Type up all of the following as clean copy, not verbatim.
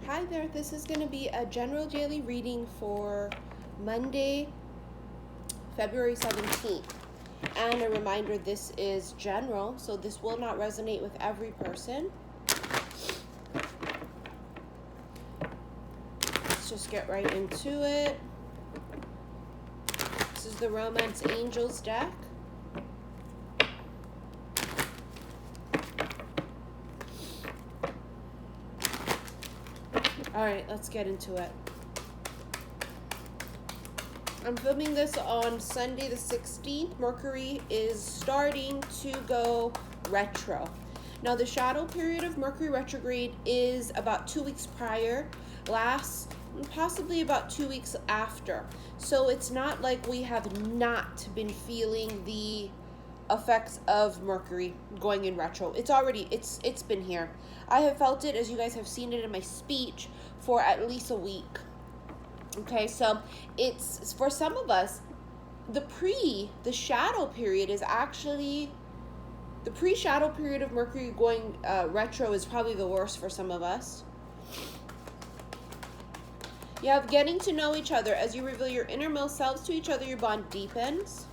Hi there, this is going to be a general daily reading for Monday, February 17th. And a reminder, this is general, so this will not resonate with every person. Let's just get right into it. This is the Romance Angels deck. Alright, let's get into it. I'm filming this on Sunday the 16th. Mercury is starting to go retro. Now, the shadow period of Mercury retrograde is about 2 weeks prior, lasts possibly about 2 weeks after. So it's not like we have not been feeling the effects of Mercury going in retro. It's been here. I have felt it, as you guys have seen it in my speech, for at least a week. Okay, so it's for some of us, the shadow period is actually, the pre-shadow period of Mercury going retro is probably the worst for some of us. You have getting to know each other. As you reveal your innermost selves to each other, your bond deepens.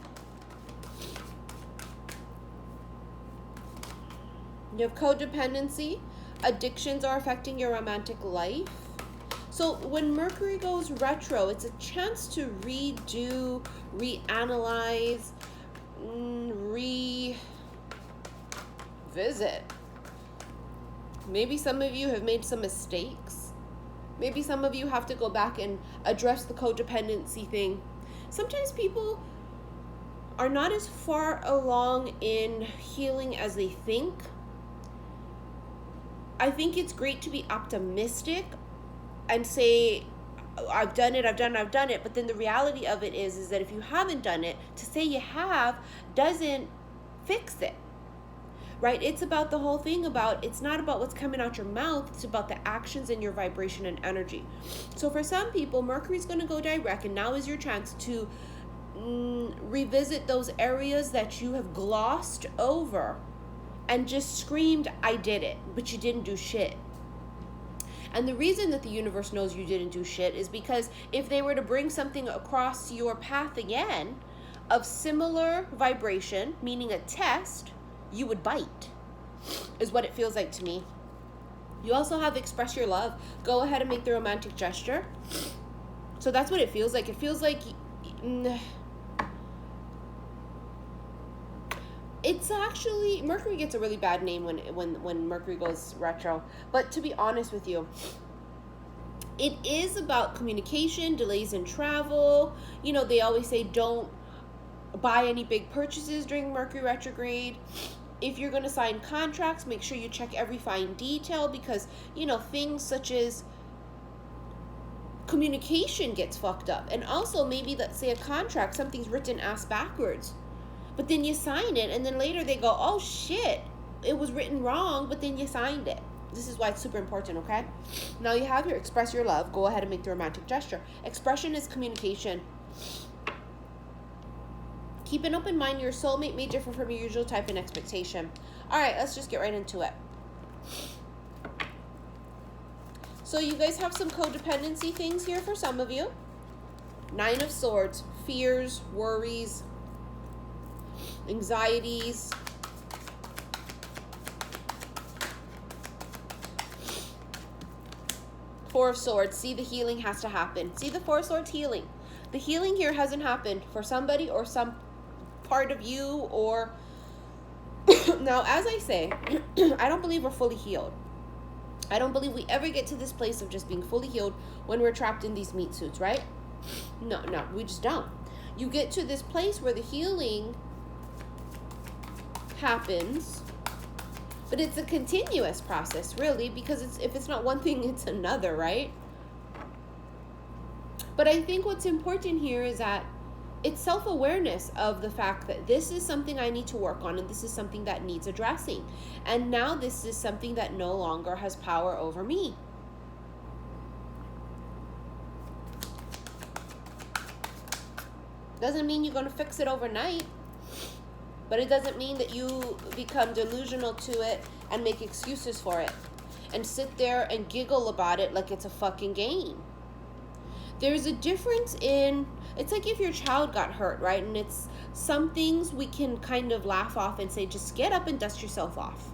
You have codependency. Addictions are affecting your romantic life. So when Mercury goes retro, it's a chance to redo, reanalyze, revisit. Maybe some of you have made some mistakes. Maybe some of you have to go back and address the codependency thing. Sometimes people are not as far along in healing as they think. I think it's great to be optimistic and say, I've done it, but then the reality of it is that if you haven't done it, to say you have doesn't fix it, right? It's about the whole thing about, it's not about what's coming out your mouth, it's about the actions and your vibration and energy. So for some people, Mercury's going to go direct, and now is your chance to revisit those areas that you have glossed over and just screamed, I did it, but you didn't do shit. And the reason that the universe knows you didn't do shit is because if they were to bring something across your path again of similar vibration, meaning a test, you would bite, is what it feels like to me. You also have express your love. Go ahead and make the romantic gesture. So that's what it feels like. It feels like it's actually, Mercury gets a really bad name when Mercury goes retro. But to be honest with you, it is about communication, delays in travel. You know, they always say don't buy any big purchases during Mercury retrograde. If you're going to sign contracts, make sure you check every fine detail because, you know, things such as communication gets fucked up. And also maybe, let's say a contract, something's written ass backwards. But then you sign it, and then later they go, oh shit, it was written wrong, but then you signed it. This is why it's super important, okay? Now you have your express your love. Go ahead and make the romantic gesture. Expression is communication. Keep an open mind. Your soulmate may differ from your usual type and expectation. All right, let's just get right into it. So you guys have some codependency things here for some of you. 9 of Swords, fears, worries, anxieties. Four of Swords. See, the healing has to happen. See, the Four of Swords healing. The healing here hasn't happened for somebody or some part of you or... Now, as I say, I don't believe we're fully healed. I don't believe we ever get to this place of just being fully healed when we're trapped in these meat suits, right? No, we just don't. You get to this place where the healing happens, but it's a continuous process, really, because if it's not one thing, it's another, right? But I think what's important here is that it's self-awareness of the fact that this is something I need to work on, and this is something that needs addressing, and now this is something that no longer has power over me. Doesn't mean you're going to fix it overnight. But it doesn't mean that you become delusional to it and make excuses for it. and sit there and giggle about it like it's a fucking game. There's a difference in, it's like if your child got hurt, right? And it's some things we can kind of laugh off and say, just get up and dust yourself off.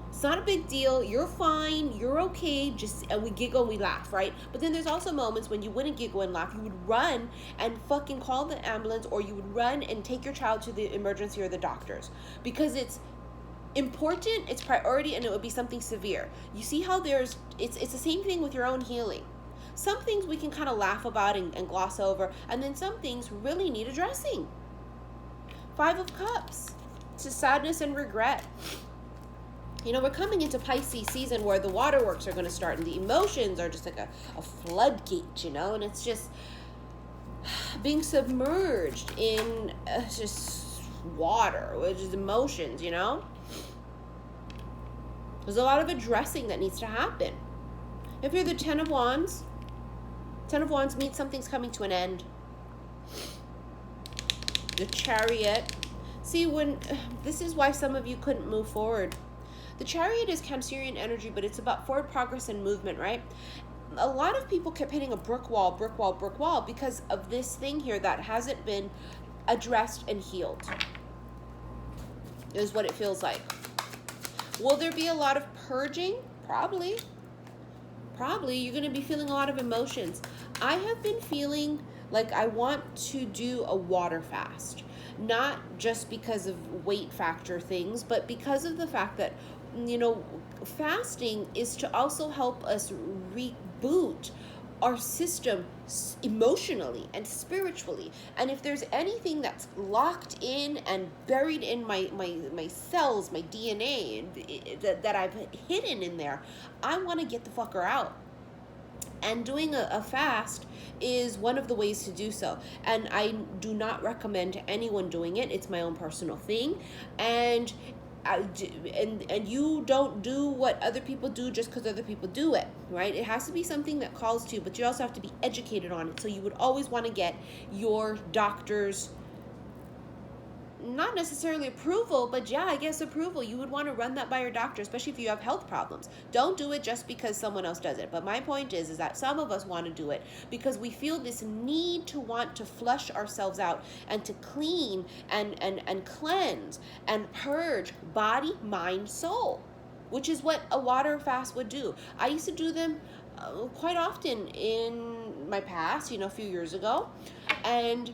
It's not a big deal. You're fine. You're okay. And we giggle, we laugh, right? But then there's also moments when you wouldn't giggle and laugh. You would run and fucking call the ambulance, or you would run and take your child to the emergency or the doctors, because it's important, it's priority, and it would be something severe. You see how it's the same thing with your own healing. Some things we can kind of laugh about and gloss over, and then some things really need addressing. 5 of Cups. It's just sadness and regret. You know, we're coming into Pisces season where the waterworks are going to start, and the emotions are just like a floodgate, you know, and it's just being submerged in just water, which is emotions, you know. There's a lot of addressing that needs to happen. If you're the 10 of Wands means something's coming to an end. The Chariot. See, this is why some of you couldn't move forward. The Chariot is Cancerian energy, but it's about forward progress and movement, right? A lot of people kept hitting a brick wall because of this thing here that hasn't been addressed and healed, is what it feels like. Will there be a lot of purging? Probably. You're going to be feeling a lot of emotions. I have been feeling like I want to do a water fast. Not just because of weight factor things, but because of the fact that, you know, fasting is to also help us reboot our system emotionally and spiritually. And if there's anything that's locked in and buried in my cells, my DNA, that I've hidden in there, I want to get the fucker out. And doing a fast is one of the ways to do so. And I do not recommend anyone doing it. It's my own personal thing. And you don't do what other people do just because other people do it, right? It has to be something that calls to you, but you also have to be educated on it. So you would always want to get your doctor's, not necessarily approval, but yeah, I guess approval. You would want to run that by your doctor, especially if you have health problems. Don't do it just because someone else does it. But my point is that some of us want to do it because we feel this need to want to flush ourselves out and to clean and cleanse and purge body, mind, soul, which is what a water fast would do. I used to do them quite often in my past, a few years ago, and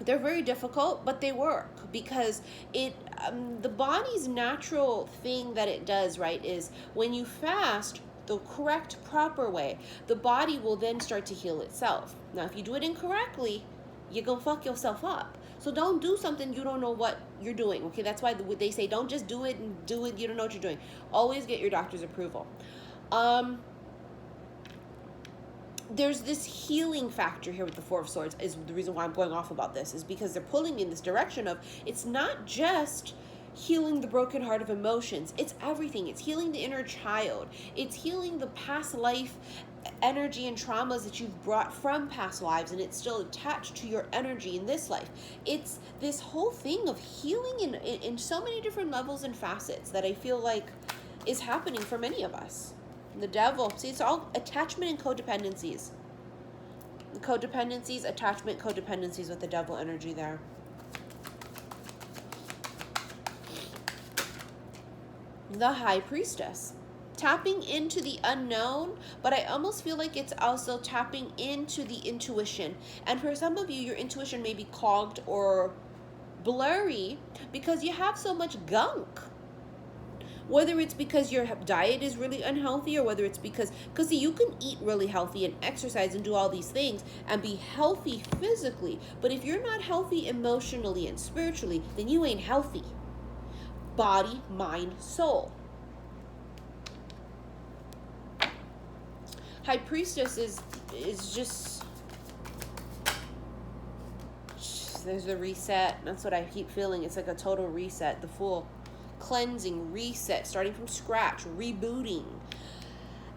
they're very difficult, but they work because the body's natural thing that it does, right, is when you fast the correct, proper way, the body will then start to heal itself. Now, if you do it incorrectly, you're going to fuck yourself up. So don't do something you don't know what you're doing, okay? That's why they say don't just do it, you don't know what you're doing. Always get your doctor's approval. There's this healing factor here with the Four of Swords. Is the reason why I'm going off about this, is because they're pulling me in this direction of, it's not just healing the broken heart of emotions, it's everything. It's healing the inner child, it's healing the past life energy and traumas that you've brought from past lives, and it's still attached to your energy in this life. It's this whole thing of healing in so many different levels and facets that I feel like is happening for many of us. The Devil. See, it's all attachment and codependencies. The codependencies, attachment, codependencies with the Devil energy there. The High Priestess. Tapping into the unknown, but I almost feel like it's also tapping into the intuition. And for some of you, your intuition may be clogged or blurry because you have so much gunk. Whether it's because your diet is really unhealthy, or whether it's because see, you can eat really healthy and exercise and do all these things and be healthy physically, but if you're not healthy emotionally and spiritually, then you ain't healthy. Body, mind, soul. High Priestess is just, there's the reset. That's what I keep feeling. It's like a total reset. The Fool. Cleansing, reset, starting from scratch, rebooting.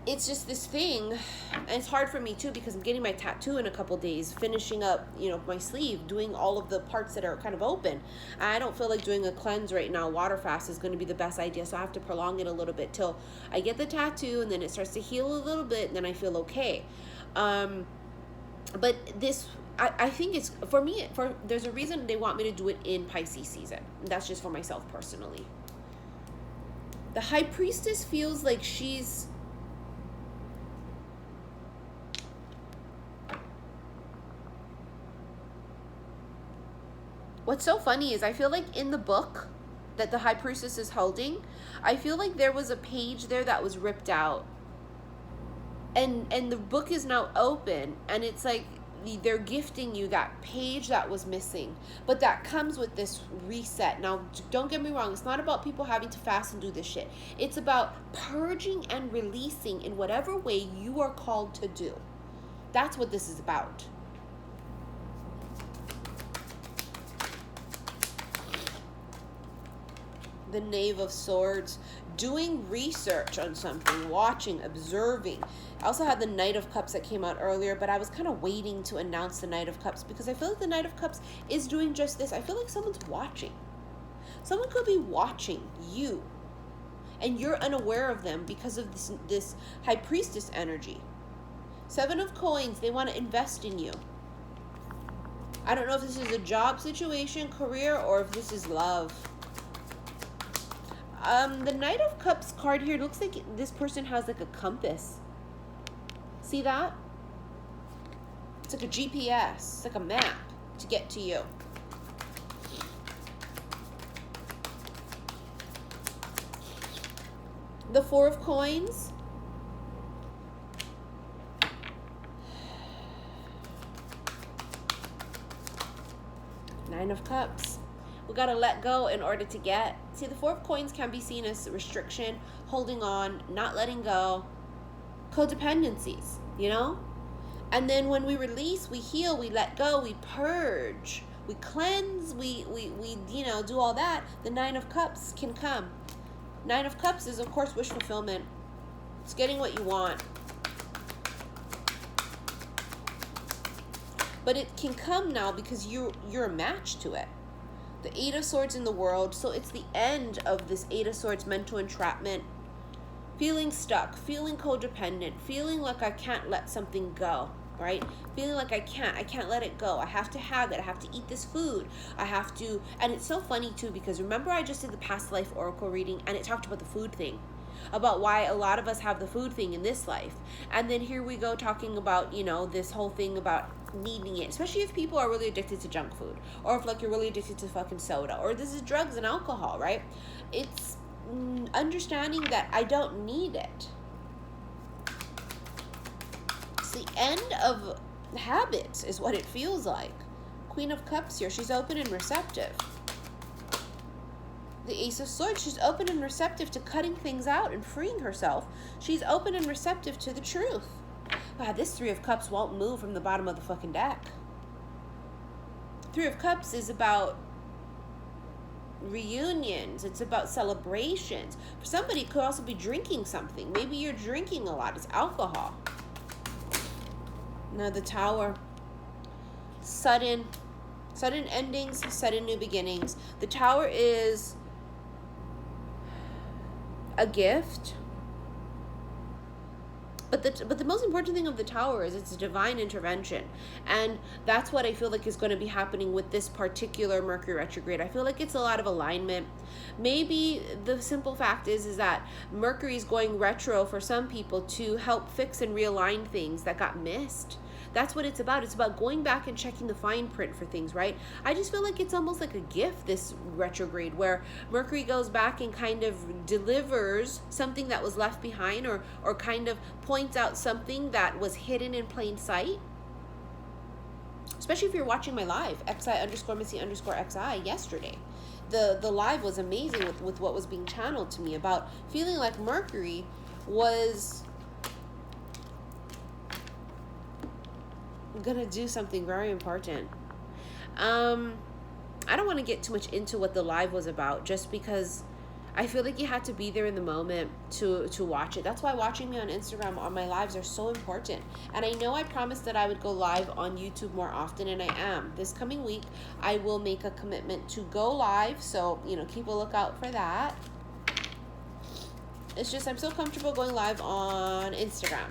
it's just this thing, and it's hard for me too because I'm getting my tattoo in a couple days, finishing up, my sleeve, doing all of the parts that are kind of open. I don't feel like doing a cleanse right now. Water fast is going to be the best idea, so I have to prolong it a little bit till I get the tattoo, and then it starts to heal a little bit, and then I feel okay. But this, I think it's, for me, there's a reason they want me to do it in Pisces season. That's just for myself personally. The High Priestess feels like she's, what's so funny is I feel like in the book that the High Priestess is holding, I feel like there was a page there that was ripped out. And the book is now open, and it's like they're gifting you that page that was missing. But that comes with this reset. Now, don't get me wrong. It's not about people having to fast and do this shit. It's about purging and releasing in whatever way you are called to do. That's what this is about. The Knave of Swords, doing research on something, watching, observing. I also had the Knight of Cups that came out earlier, but I was kind of waiting to announce the Knight of Cups because I feel like the Knight of Cups is doing just this. I feel like someone's watching. Someone could be watching you, and you're unaware of them because of this High Priestess energy. Seven of Coins, they want to invest in you. I don't know if this is a job situation, career, or if this is love. The Knight of Cups card here looks like this person has like a compass. See that? It's like a GPS. It's like a map to get to you. The Four of Coins. Nine of Cups. We gotta let go in order to get. See, the Four of Coins can be seen as restriction, holding on, not letting go, codependencies, And then when we release, we heal, we let go, we purge, we cleanse, we do all that. The Nine of Cups can come. Nine of Cups is, of course, wish fulfillment. It's getting what you want. But it can come now because you're a match to it. The Eight of Swords in the World. So it's the end of this Eight of Swords mental entrapment. Feeling stuck, feeling codependent, feeling like I can't let something go, right? Feeling like I can't let it go. I have to have it. I have to eat this food. I have to, and it's so funny too, because remember I just did the past life oracle reading and it talked about the food thing, about why a lot of us have the food thing in this life. And then here we go talking about, this whole thing about needing it, especially if people are really addicted to junk food, or if like you're really addicted to fucking soda, or this is drugs and alcohol, right? It's understanding that I don't need it. It's the end of habits is what it feels like. Queen of Cups here, she's open and receptive. The Ace of Swords, she's open and receptive to cutting things out and freeing herself. She's open and receptive to the truth. God, this Three of Cups won't move from the bottom of the fucking deck. Three of Cups is about reunions. It's about celebrations. For somebody, it could also be drinking something. Maybe you're drinking a lot. It's alcohol. Now the Tower. Sudden endings, sudden new beginnings. The Tower is a gift. But the most important thing of the Tower is it's a divine intervention. And that's what I feel like is going to be happening with this particular Mercury retrograde. I feel like it's a lot of alignment. Maybe the simple fact is that Mercury is going retro for some people to help fix and realign things that got missed. That's what it's about. It's about going back and checking the fine print for things, right? I just feel like it's almost like a gift, this retrograde, where Mercury goes back and kind of delivers something that was left behind, or kind of points out something that was hidden in plain sight. Especially if you're watching my live, xi_missy_xi yesterday. The live was amazing with what was being channeled to me about feeling like Mercury was gonna do something very important. I don't want to get too much into what the live was about, just because I feel like you had to be there in the moment to watch it. That's why watching me on Instagram on my lives are so important. And I know I promised that I would go live on YouTube more often, and I am. This coming week, I will make a commitment to go live. So, you know, keep a lookout for that. It's just I'm so comfortable going live on Instagram.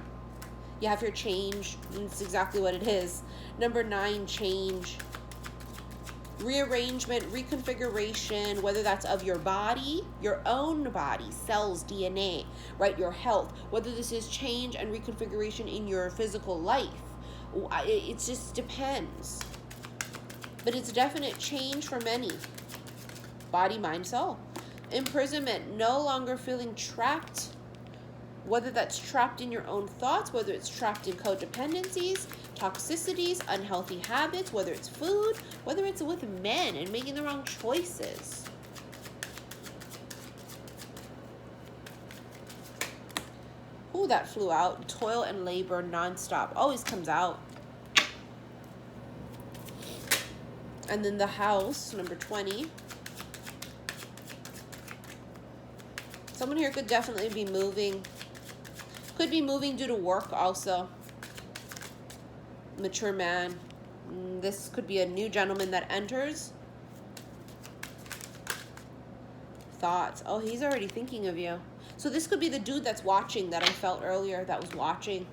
You have your change. It's exactly what it is. Number 9, change. Rearrangement, reconfiguration, whether that's of your body, your own body, cells, DNA, right? Your health, whether this is change and reconfiguration in your physical life. It just depends. But it's definite change for many. Body, mind, soul. Imprisonment, no longer feeling trapped, whether that's trapped in your own thoughts, whether it's trapped in codependencies, toxicities, unhealthy habits, whether it's food, whether it's with men and making the wrong choices. Ooh, that flew out. Toil and labor nonstop. Always comes out. And then the house, number 20. Someone here could definitely be moving. Could be moving due to work also. Mature man. This could be a new gentleman that enters. Thoughts. Oh, he's already thinking of you. So this could be the dude that's watching that I felt earlier that was watching.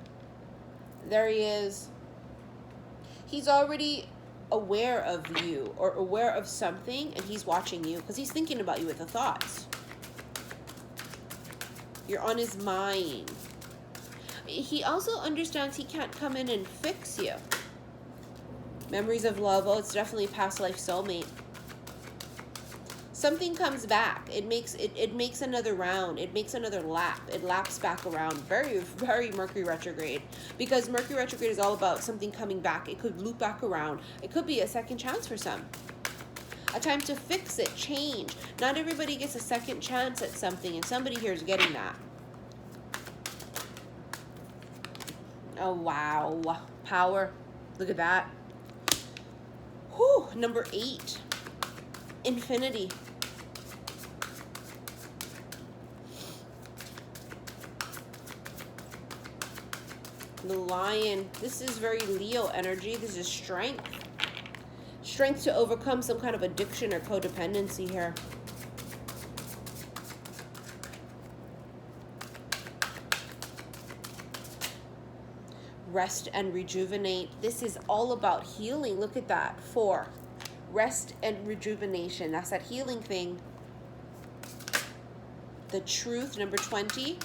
There he is. He's already aware of you or aware of something, and he's watching you because he's thinking about you with the thoughts. You're on his mind. He also understands he can't come in and fix you. Memories of love. Oh, it's definitely past life soulmate. Something comes back. It makes another round. It makes another lap. It laps back around. Very, very Mercury retrograde. Because Mercury retrograde is all about something coming back. It could loop back around. It could be a second chance for some. A time to fix it, change. Not everybody gets a second chance at something, and somebody here is getting that. Oh, wow. Power. Look at that. Whew. Number 8. Infinity. The Lion. This is very Leo energy. This is strength. Strength to overcome some kind of addiction or codependency here. Rest and rejuvenate. This is all about healing. Look at that. 4. Rest and rejuvenation. That's that healing thing. The Truth, number 20.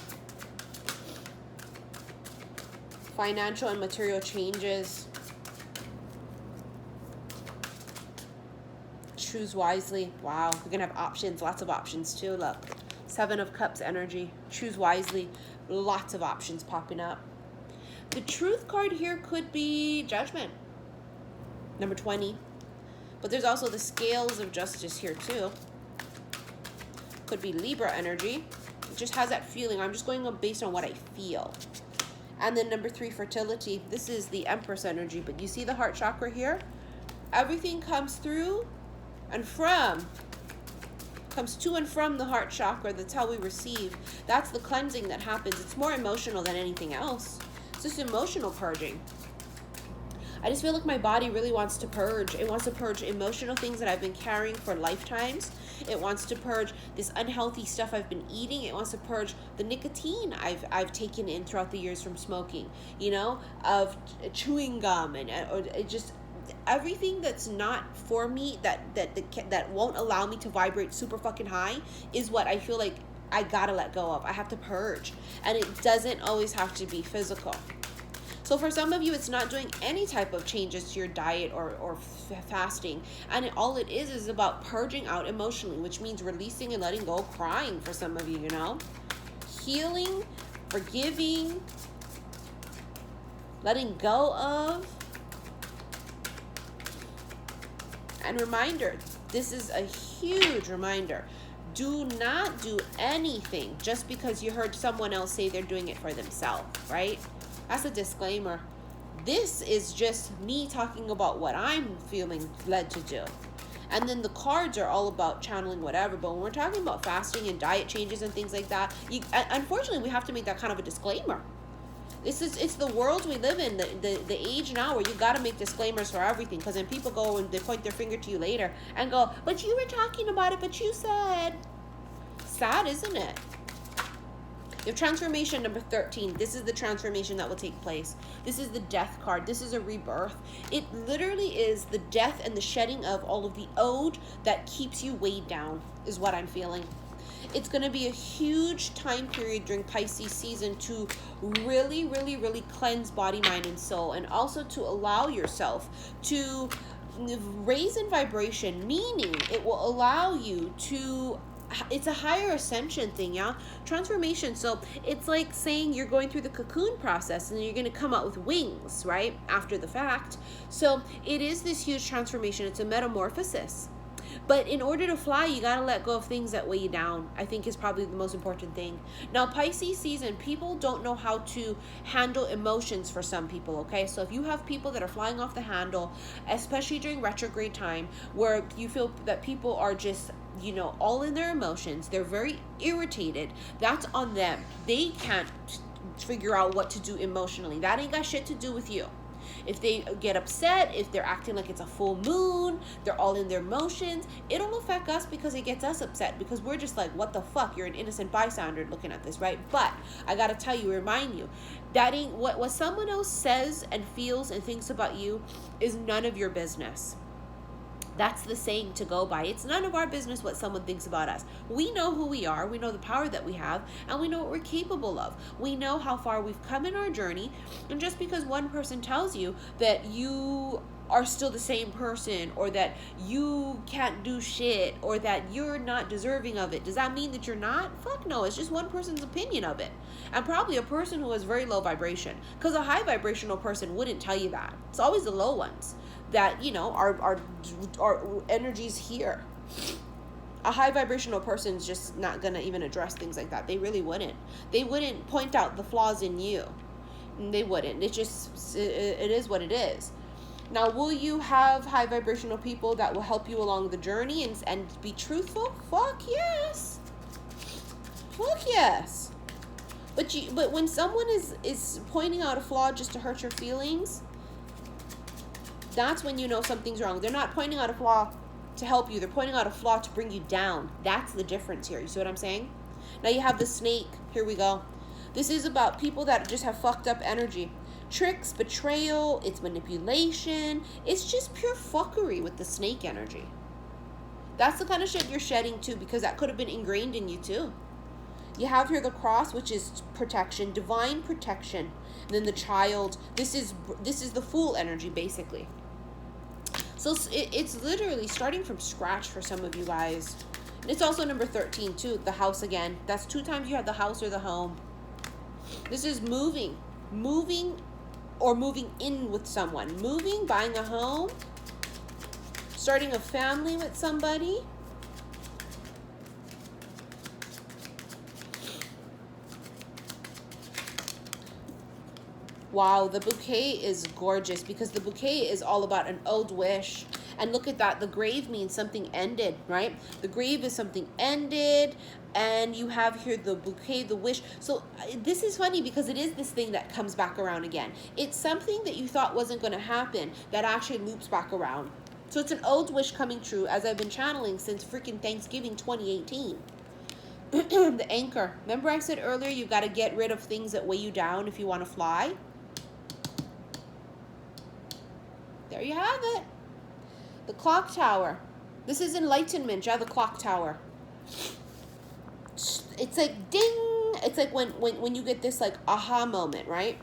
Financial and material changes. Choose wisely. Wow, we're gonna have options, lots of options too. Look, 7 of Cups energy. Choose wisely. Lots of options popping up. The Truth card here could be Judgment, number 20. But there's also the Scales of Justice here too. Could be Libra energy. It just has that feeling. I'm just going based on what I feel. And then number 3, Fertility. This is the Empress energy. But you see the heart chakra here? Everything comes through and from. Comes to and from the heart chakra. That's how we receive. That's the cleansing that happens. It's more emotional than anything else. It's just emotional purging. I just feel like my body really wants to purge. It wants to purge emotional things that I've been carrying for lifetimes. It wants to purge this unhealthy stuff I've been eating. It wants to purge the nicotine I've taken in throughout the years from smoking, you know, of chewing gum and it just everything that's not for me, that won't allow me to vibrate super fucking high is what I feel like I gotta let go of. I have to purge. And it doesn't always have to be physical. So for some of you, it's not doing any type of changes to your diet or fasting. And all it is about purging out emotionally, which means releasing and letting go, crying for some of you, you know. Healing, forgiving, letting go of. And reminder, this is a huge reminder. Do not do anything just because you heard someone else say they're doing it for themselves, right? That's a disclaimer. This is just me talking about what I'm feeling led to do. And then the cards are all about channeling whatever. But when we're talking about fasting and diet changes and things like that, unfortunately, we have to make that kind of a disclaimer. It's the world we live in, the age now where you got to make disclaimers for everything, because then people go and they point their finger to you later and go, but you were talking about it, but you said. Sad, isn't it? You have transformation number 13. This is the transformation that will take place. This is the death card. This is a rebirth. It literally is the death and the shedding of all of the old that keeps you weighed down, is what I'm feeling. It's going to be a huge time period during Pisces season to really, really, really cleanse body, mind, and soul, and also to allow yourself to raise in vibration, meaning it will allow you to, it's a higher ascension thing, yeah? Transformation. So it's like saying you're going through the cocoon process and you're going to come out with wings, right? After the fact. So it is this huge transformation. It's a metamorphosis. But in order to fly, you got to let go of things that weigh you down, I think is probably the most important thing. Now, Pisces season, people don't know how to handle emotions for some people, okay? So if you have people that are flying off the handle, especially during retrograde time, where you feel that people are just, you know, all in their emotions, they're very irritated, that's on them. They can't figure out what to do emotionally. That ain't got shit to do with you. If they get upset, if they're acting like it's a full moon, they're all in their emotions, it'll affect us because it gets us upset, because we're just like, what the fuck? You're an innocent bystander looking at this, right? But I gotta tell you, remind you, that ain't what someone else says and feels and thinks about you is none of your business. That's the saying to go by. It's none of our business what someone thinks about us. We know who we are, we know the power that we have, and we know what we're capable of. We know how far we've come in our journey, and just because one person tells you that you are still the same person, or that you can't do shit, or that you're not deserving of it, does that mean that you're not? Fuck no, it's just one person's opinion of it. And probably a person who has very low vibration, because a high vibrational person wouldn't tell you that. It's always the low ones that, you know, our energies here. A high vibrational person is just not gonna even address things like that. They really wouldn't. They wouldn't point out the flaws in you. They wouldn't. It is what it is. Now, will you have high vibrational people that will help you along the journey and be truthful? Fuck yes. Fuck yes. But when someone is pointing out a flaw just to hurt your feelings, that's when you know something's wrong. They're not pointing out a flaw to help you. They're pointing out a flaw to bring you down. That's the difference here. You see what I'm saying? Now you have the snake. Here we go. This is about people that just have fucked up energy. Tricks, betrayal, it's manipulation. It's just pure fuckery with the snake energy. That's the kind of shit you're shedding too, because that could have been ingrained in you too. You have here the cross, which is protection, divine protection. And then the child, this is the fool energy, basically. So it's literally starting from scratch for some of you guys. And it's also number 13 too, the house again. That's 2 times you had the house or the home. This is moving or moving in with someone. Moving, buying a home, starting a family with somebody. Wow, the bouquet is gorgeous, because the bouquet is all about an old wish. And look at that, the grave means something ended, right? The grave is something ended, and you have here the bouquet, the wish. So this is funny, because it is this thing that comes back around again. It's something that you thought wasn't going to happen that actually loops back around. So it's an old wish coming true, as I've been channeling since freaking Thanksgiving 2018. The anchor. Remember I said earlier, you got to get rid of things that weigh you down if you want to fly? There you have it. The clock tower. This is enlightenment. You have the clock tower. It's like ding. It's like when you get this like aha moment, right?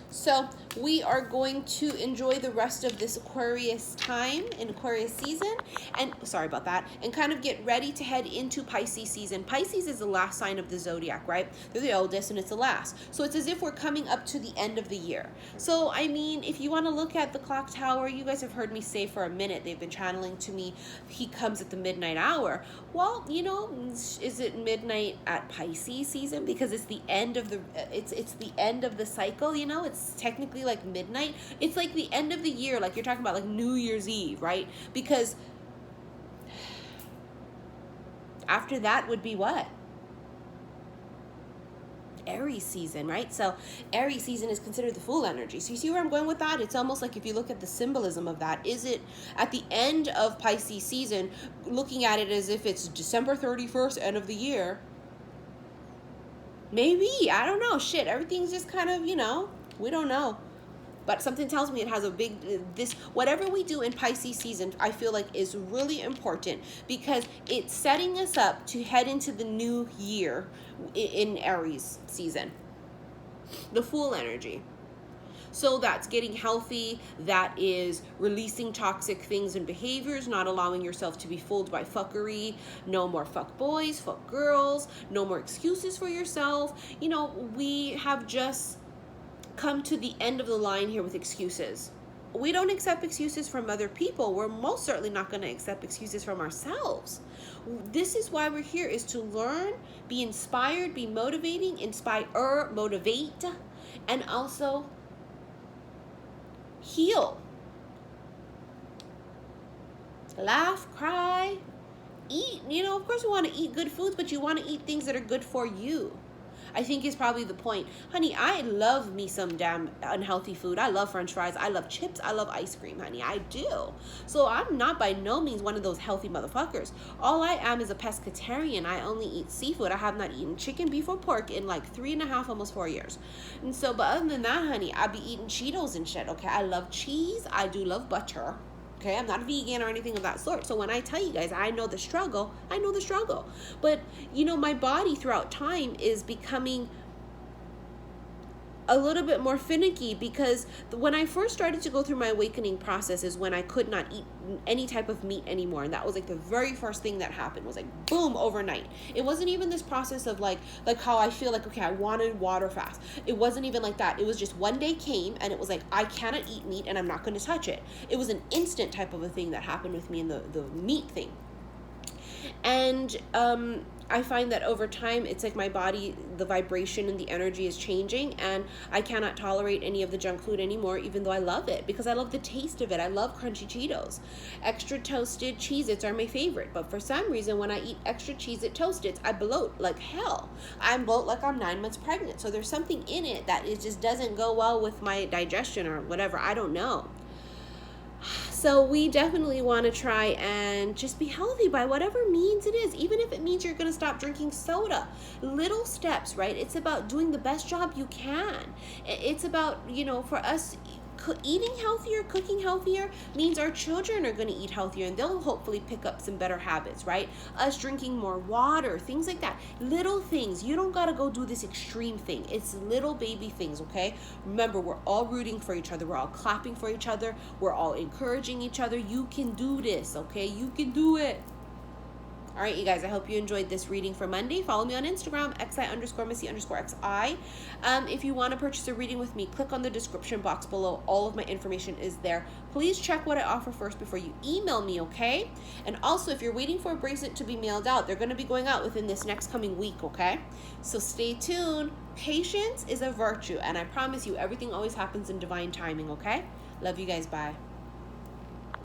So we are going to enjoy the rest of this Aquarius time in Aquarius season, and sorry about that, and kind of get ready to head into Pisces season. Pisces is the last sign of the zodiac, right? They're the oldest and it's the last. So it's as if we're coming up to the end of the year. So, I mean, if you want to look at the clock tower, you guys have heard me say for a minute, they've been channeling to me, he comes at the midnight hour. Well, you know, is it midnight at Pisces season? Because it's the end of the, it's the end of the cycle, you know? It's technically exactly like midnight. It's like the end of the year, like you're talking about like New Year's Eve, right? Because after that would be what? Aries season, right? So Aries season is considered the Fool energy. So you see where I'm going with that? It's almost like if you look at the symbolism of that, is it at the end of Pisces season, looking at it as if it's December 31st, end of the year? Maybe, I don't know. Shit, everything's just kind of, we don't know. But something tells me it has a big, whatever we do in Pisces season, I feel like is really important because it's setting us up to head into the new year in Aries season. The Fool energy. So that's getting healthy, that is releasing toxic things and behaviors, not allowing yourself to be fooled by fuckery, no more fuck boys, fuck girls, no more excuses for yourself. We have just come to the end of the line here with excuses. We don't accept excuses from other people. We're most certainly not going to accept excuses from ourselves. This is why we're here, is to learn, be inspired, be motivating, motivate, and also heal. Laugh, cry, eat. Of course we want to eat good foods, but you want to eat things that are good for you. I think is probably the point. Honey, I love me some damn unhealthy food. I love French fries. I love chips. I love ice cream, honey. I do. So I'm not by no means one of those healthy motherfuckers. All I am is a pescatarian. I only eat seafood. I have not eaten chicken, beef, or pork in like 3.5, almost 4 years. And so, but other than that, honey, I be eating Cheetos and shit, okay? I love cheese. I do love butter. Okay, I'm not vegan or anything of that sort. So when I tell you guys, I know the struggle. But, my body throughout time is becoming a little bit more finicky because when I first started to go through my awakening process is when I could not eat any type of meat anymore. And that was like the very first thing that happened, was like boom, overnight. It wasn't even this process of like how I feel like, okay, I wanted water fast. It wasn't even like that. It was just one day came and it was like, I cannot eat meat and I'm not going to touch it. It was an instant type of a thing that happened with me in the meat thing. And I find that over time, it's like my body, the vibration and the energy is changing, and I cannot tolerate any of the junk food anymore, even though I love it, because I love the taste of it. I love crunchy Cheetos. Extra toasted Cheez-Its are my favorite, but for some reason, when I eat extra Cheez-It Toast-Its, I bloat like hell. I bloat like I'm 9 months pregnant, so there's something in it that it just doesn't go well with my digestion or whatever. I don't know. So we definitely want to try and just be healthy by whatever means it is, even if it means you're going to stop drinking soda. Little steps, right? It's about doing the best job you can. It's about, for us, eating healthier, cooking healthier means our children are going to eat healthier and they'll hopefully pick up some better habits, right? Us drinking more water, things like that. Little things. You don't got to go do this extreme thing. It's little baby things, okay? Remember, we're all rooting for each other. We're all clapping for each other. We're all encouraging each other. You can do this, okay? You can do it. All right, you guys, I hope you enjoyed this reading for Monday. Follow me on Instagram, xi_missy_xi. If you want to purchase a reading with me, click on the description box below. All of my information is there. Please check what I offer first before you email me, okay? And also, if you're waiting for a bracelet to be mailed out, they're going to be going out within this next coming week, okay? So stay tuned. Patience is a virtue, and I promise you, everything always happens in divine timing, okay? Love you guys. Bye.